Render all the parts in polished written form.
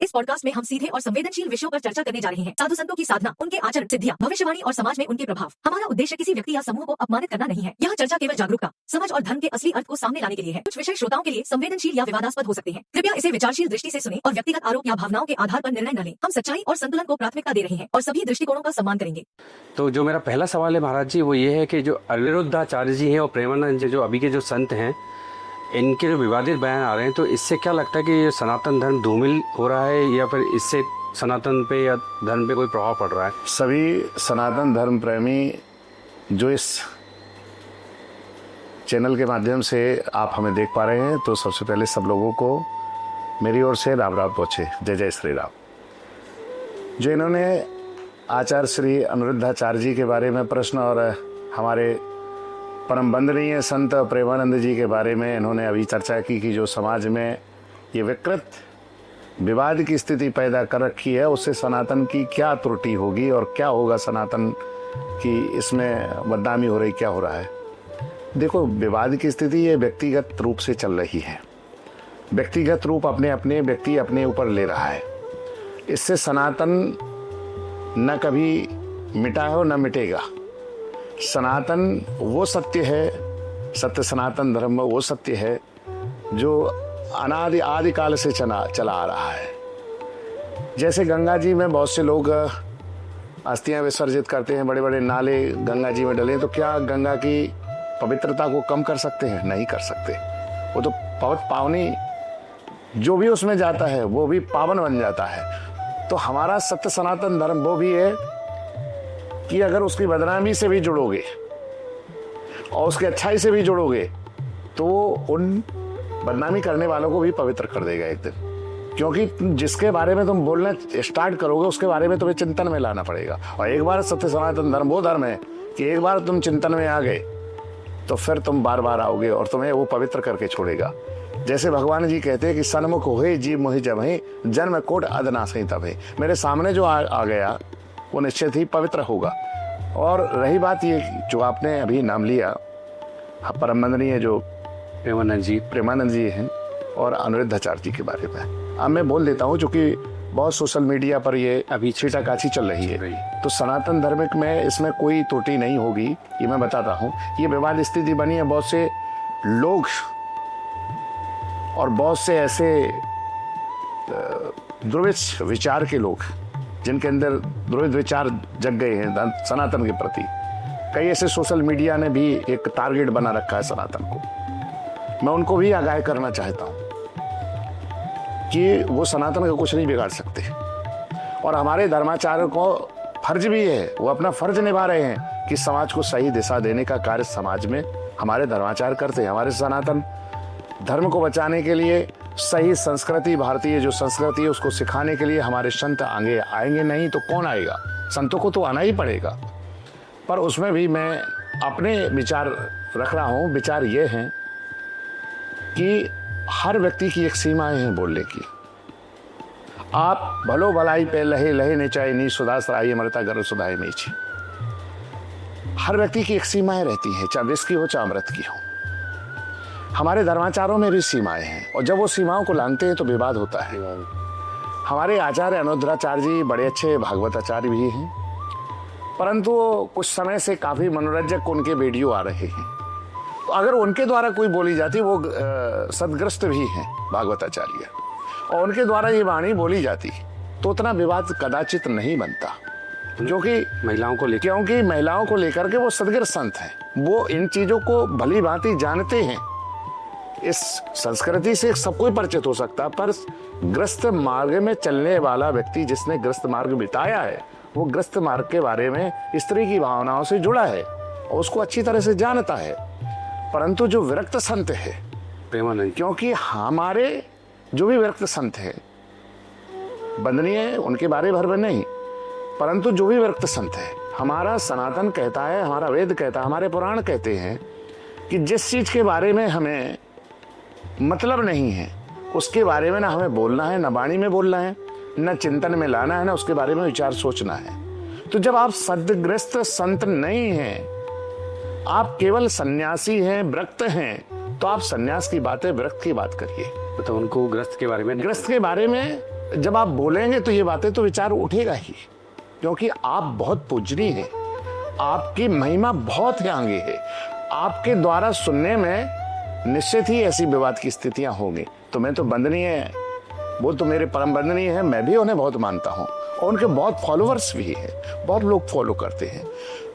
इस पॉडकास्ट में हम सीधे और संवेदनशील विषयों पर चर्चा करने जा रहे हैं। साधु संतों की साधना, उनके आचरण, सिद्धियां, भविष्यवाणी और समाज में उनके प्रभाव। हमारा उद्देश्य किसी व्यक्ति या समूह को अपमानित करना नहीं है। यह चर्चा केवल जागरूकता, समझ और धर्म के असली अर्थ को सामने लाने के लिए है। कुछ विषय श्रोताओं के लिए संवेदनशील या विवादास्पद हो सकते हैं। कृपया इसे विचारशील दृष्टि से सुनें और व्यक्तिगत आरोप या भावनाओं के आधार पर निर्णय न लें। हम सच्चाई और संतुलन को प्राथमिकता दे रहे हैं और सभी दृष्टिकोणों का सम्मान करेंगे। तो जो मेरा पहला सवाल है महाराज जी, वो ये है कि जो अनिरुद्धाचार्य जी हैं और प्रेमानंद जी जो अभी के जो संत हैं, इनके जो विवादित बयान आ रहे हैं, तो इससे क्या लगता है कि ये सनातन धर्म धूमिल हो रहा है या फिर इससे सनातन पे या धर्म पे कोई प्रभाव पड़ रहा है? सभी सनातन धर्म प्रेमी जो इस चैनल के माध्यम से आप हमें देख पा रहे हैं, तो सबसे पहले सब लोगों को मेरी ओर से राम राम पहुँचे। जय जय श्री राम। जो इन्होंने आचार्य श्री अनिरुद्धाचार्य जी के बारे में प्रश्न और हमारे परम वंदनीय संत प्रेमानंद जी के बारे में इन्होंने अभी चर्चा की कि जो समाज में ये विकृत विवाद की स्थिति पैदा कर रखी है, उससे सनातन की क्या त्रुटि होगी और क्या होगा, सनातन की इसमें बदनामी हो रही, क्या हो रहा है। देखो, विवाद की स्थिति ये व्यक्तिगत रूप से चल रही है। व्यक्तिगत रूप अपने व्यक्ति अपने ऊपर ले रहा है। इससे सनातन न कभी मिटा है और न मिटेगा। सनातन वो सत्य है, सत्य सनातन धर्म वो सत्य है जो अनादि आदि काल से चला आ रहा है। जैसे गंगा जी में बहुत से लोग अस्थियां विसर्जित करते हैं, बड़े बड़े नाले गंगा जी में डले, तो क्या गंगा की पवित्रता को कम कर सकते हैं? नहीं कर सकते। वो तो पावनी, जो भी उसमें जाता है वो भी पावन बन जाता है। तो हमारा सत्य सनातन धर्म वो भी है कि अगर उसकी बदनामी से भी जुड़ोगे और उसकी अच्छाई से भी जुड़ोगे तो उन बदनामी करने वालों को भी पवित्र कर देगा एक दिन। क्योंकि जिसके बारे में तुम बोलना स्टार्ट करोगे उसके बारे में तुम्हें चिंतन में लाना पड़ेगा। और एक बार सत्य सनातन धर्म वो धर्म है कि एक बार तुम चिंतन में आ गए तो फिर तुम बार बार आओगे और तुम्हें वो पवित्र करके छोड़ेगा। जैसे भगवान जी कहते हैं कि सन्मुख होए जीव मोहि जब है, जन्म कोट अदना सही तब है। मेरे सामने जो आ गया वो निश्चित ही पवित्र होगा। और रही बात ये जो आपने अभी नाम लिया, परम वंदनीय जो प्रेमानंद जी हैं और अनिरुद्धाचार्य जी के बारे में, अब मैं बोल देता हूँ, चूंकि बहुत सोशल मीडिया पर ये अभी छीटाकाछी चल रही है। तो सनातन धर्म में इसमें कोई त्रुटि नहीं होगी, ये मैं बताता हूँ। ये विवाद स्थिति बनी है, बहुत से लोग और बहुत से ऐसे ध्रुवित विचार के लोग जिनके अंदर ध्रुवित विचार जग गए हैं सनातन के प्रति, कई ऐसे सोशल मीडिया ने भी एक टारगेट बना रखा है सनातन को। मैं उनको भी आगाह करना चाहता हूँ कि वो सनातन का कुछ नहीं बिगाड़ सकते। और हमारे धर्माचार्य को फर्ज भी है, वो अपना फर्ज निभा रहे हैं कि समाज को सही दिशा देने का कार्य समाज में हमारे धर्माचार्य करते हैं। हमारे सनातन धर्म को बचाने के लिए सही संस्कृति, भारतीय जो संस्कृति है उसको सिखाने के लिए हमारे संत आगे आएंगे नहीं तो कौन आएगा? संतों को तो आना ही पड़ेगा। पर उसमें भी मैं अपने विचार रख रहा हूँ। विचार ये हैं कि हर व्यक्ति की एक सीमाएं हैं बोलने की। आप भलो भलाई पे लहे लहे ने चाहे नी सुधासराई अमृता गर्भ सुधाए मीची। हर व्यक्ति की एक सीमाएं रहती हैं, चाहे विष की हो चाहे अमृत की हो। हमारे धर्माचारों में भी सीमाएं हैं और जब वो सीमाओं को लांघते हैं तो विवाद होता है। हमारे आचार्य अनिरुद्धाचार्य जी बड़े अच्छे भागवत आचार्य भी हैं, परंतु कुछ समय से काफी मनोरंजक उनके वीडियो आ रहे हैं। तो अगर उनके द्वारा कोई बोली जाती, वो सदग्रस्त भी हैं भागवत आचार्य, और उनके द्वारा ये वाणी बोली जाती तो उतना विवाद कदाचित नहीं बनता। क्योंकि महिलाओं को लेकर के वो सदग्रस्त संत हैं, वो इन चीजों को भली भांति जानते हैं। इस संस्कृति से सब कोई परिचित हो सकता है, पर ग्रस्त मार्ग में चलने वाला व्यक्ति जिसने ग्रस्त मार्ग बिताया है, वो ग्रस्त मार्ग के बारे में स्त्री की भावनाओं से जुड़ा है और उसको अच्छी तरह से जानता है। परंतु जो विरक्त संत है प्रेमानंद, क्योंकि हमारे जो भी विरक्त संत है वंदनीय, उनके बारे भर में नहीं, परंतु जो भी विरक्त संत है, हमारा सनातन कहता है, हमारा वेद कहता है, हमारे पुराण कहते हैं कि जिस चीज के बारे में हमें मतलब नहीं है उसके बारे में ना हमें बोलना है, ना वाणी में बोलना है, ना चिंतन में लाना है, ना उसके बारे में विचार सोचना है। तो जब आप सद्ग्रस्त संत नहीं हैं, आप केवल सन्यासी हैं, व्रत हैं, तो आप सन्यास की बातें, व्रत की बात करिए। तो उनको ग्रस्त के बारे में जब आप बोलेंगे तो ये बातें तो विचार उठेगा ही, क्योंकि आप बहुत पूजनीय हैं, आपकी महिमा बहुत है आगे है, आपके द्वारा सुनने में निश्चित ही ऐसी विवाद की स्थितियां होंगी। तो मैं तो वंदनीय है, वो तो मेरे परम वंदनीय है, मैं भी उन्हें बहुत मानता हूँ और उनके बहुत फॉलोअर्स भी हैं, बहुत लोग फॉलो करते हैं।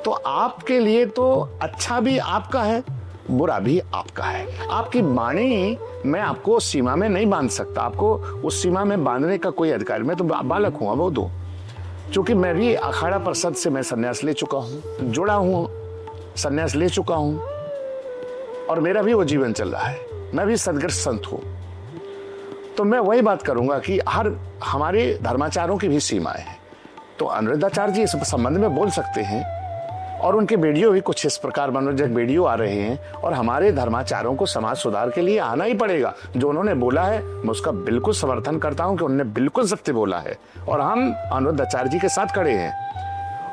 तो आपके लिए तो अच्छा भी आपका है, बुरा भी आपका है। आपकी वाणी मैं आपको सीमा में नहीं बांध सकता, आपको उस सीमा में बांधने का कोई अधिकार, मैं तो बालक हूँ अब दो, क्योंकि मैं भी अखाड़ा परिषद से मैं संन्यास ले चुका हूँ, जुड़ा हूँ, संन्यास ले चुका हूँ और मेरा भी वो जीवन चल रहा है, मैं भी सदग्रस्त संत हूँ। तो मैं वही बात करूंगा कि हर हमारे धर्माचारों की भी सीमाएं हैं। तो अनिरुद्धाचार्य जी इस संबंध में बोल सकते हैं और उनके वीडियो भी कुछ इस प्रकार मनोरंजक वीडियो आ रहे हैं और हमारे धर्माचारों को समाज सुधार के लिए आना ही पड़ेगा। जो उन्होंने बोला है मैं उसका बिल्कुल समर्थन करता हूं कि उन्होंने बिल्कुल सत्य बोला है और हम अनिरुद्धाचार्य जी के साथ खड़े हैं।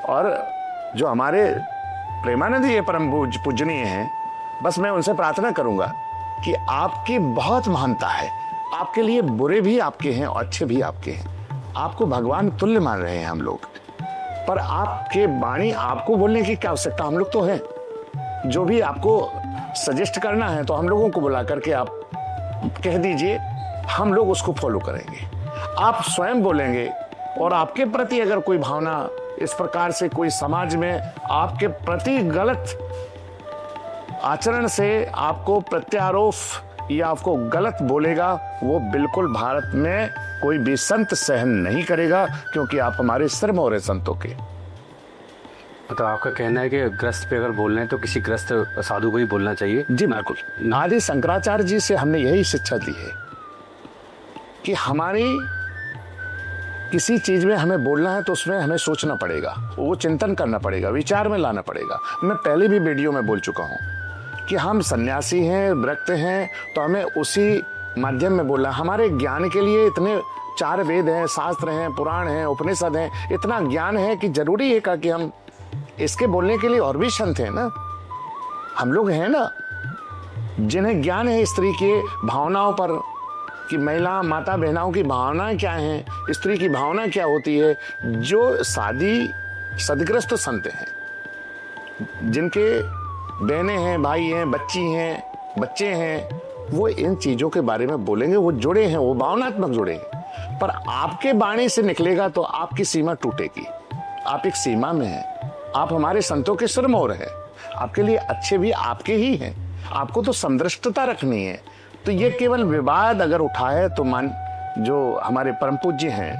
और जो हमारे प्रेमानंद जी परम पूजनीय हैं, बस मैं उनसे प्रार्थना करूंगा कि आपकी बहुत महानता है, आपके लिए बुरे भी आपके हैं और अच्छे भी आपके हैं, आपको भगवान तुल्य मान रहे हैं हम लोग, पर आपके वाणी आपको बोलने की क्या आवश्यकता, हम लोग तो हैं। जो भी आपको सजेस्ट करना है तो हम लोगों को बुला करके आप कह दीजिए, हम लोग उसको फॉलो करेंगे। आप स्वयं बोलेंगे और आपके प्रति अगर कोई भावना इस प्रकार से कोई समाज में आपके प्रति गलत आचरण से आपको प्रत्यारोप या आपको गलत बोलेगा, वो बिल्कुल भारत में कोई भी संत सहन नहीं करेगा, क्योंकि आप हमारे सिरमौर हैं संतों के। तो आपका कहना है कि ग्रस्त पे अगर बोलना है तो किसी ग्रस्त साधु को ही बोलना चाहिए? जी बिल्कुल। आदि शंकराचार्य जी से हमने यही शिक्षा ली है कि हमारी किसी चीज में हमें बोलना है तो उसमें हमें सोचना पड़ेगा, वो चिंतन करना पड़ेगा, विचार में लाना पड़ेगा। मैं पहले भी वीडियो में बोल चुका हूँ कि हम सन्यासी हैं, व्रत हैं, तो हमें उसी माध्यम में बोलना। हमारे ज्ञान के लिए इतने 4 वेद हैं, शास्त्र हैं, पुराण हैं, उपनिषद हैं, इतना ज्ञान है कि जरूरी है कि हम इसके बोलने के लिए और भी संत हैं ना, हम लोग हैं ना, जिन्हें ज्ञान है स्त्री के भावनाओं पर, कि महिला माता बहनाओं की भावनाएं क्या हैं, स्त्री की भावना क्या होती है। जो शादी सदग्रस्त संत हैं, जिनके बहनें हैं, भाई हैं, बच्ची हैं, बच्चे हैं, वो इन चीजों के बारे में बोलेंगे, वो जुड़े हैं, वो भावनात्मक जुड़े हैं। पर आपके वाणी से निकलेगा तो आपकी सीमा टूटेगी। आप एक सीमा में हैं, आप हमारे संतों के सिरमौर हैं, आपके लिए अच्छे भी आपके ही हैं, आपको तो समदृष्टता रखनी है। तो ये केवल विवाद अगर उठा है तो मान जो हमारे परम पूज्य हैं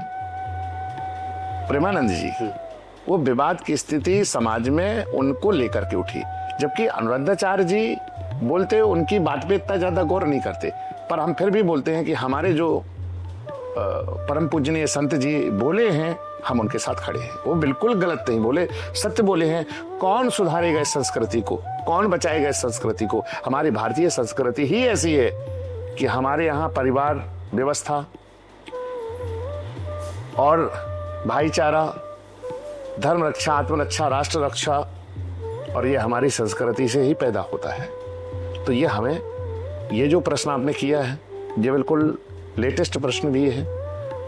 प्रेमानंद जी, वो विवाद की स्थिति समाज में उनको लेकर के उठी, जबकि अनिरुद्धाचार्य जी बोलते उनकी बात पे इतना ज्यादा गौर नहीं करते। पर हम फिर भी बोलते हैं कि हमारे जो परम पूजनीय संत जी बोले हैं, हम उनके साथ खड़े हैं। वो बिल्कुल गलत नहीं बोले, सत्य बोले हैं। कौन सुधारेगा इस संस्कृति को, कौन बचाएगा इस संस्कृति को? हमारी भारतीय संस्कृति ही ऐसी है कि हमारे यहाँ परिवार व्यवस्था और भाईचारा, धर्म रक्षा, आत्मरक्षा, राष्ट्र रक्षा, और ये हमारी संस्कृति से ही पैदा होता है। तो ये हमें, ये जो प्रश्न आपने किया है, ये बिल्कुल लेटेस्ट प्रश्न भी है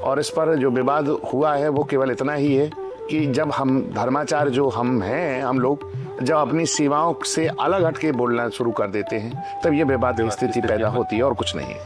और इस पर जो विवाद हुआ है वो केवल इतना ही है कि जब हम धर्माचार्य जो हम हैं, हम लोग जब अपनी सीमाओं से अलग हट के बोलना शुरू कर देते हैं, तब ये विवाद स्थिति पैदा होती है और कुछ नहीं है।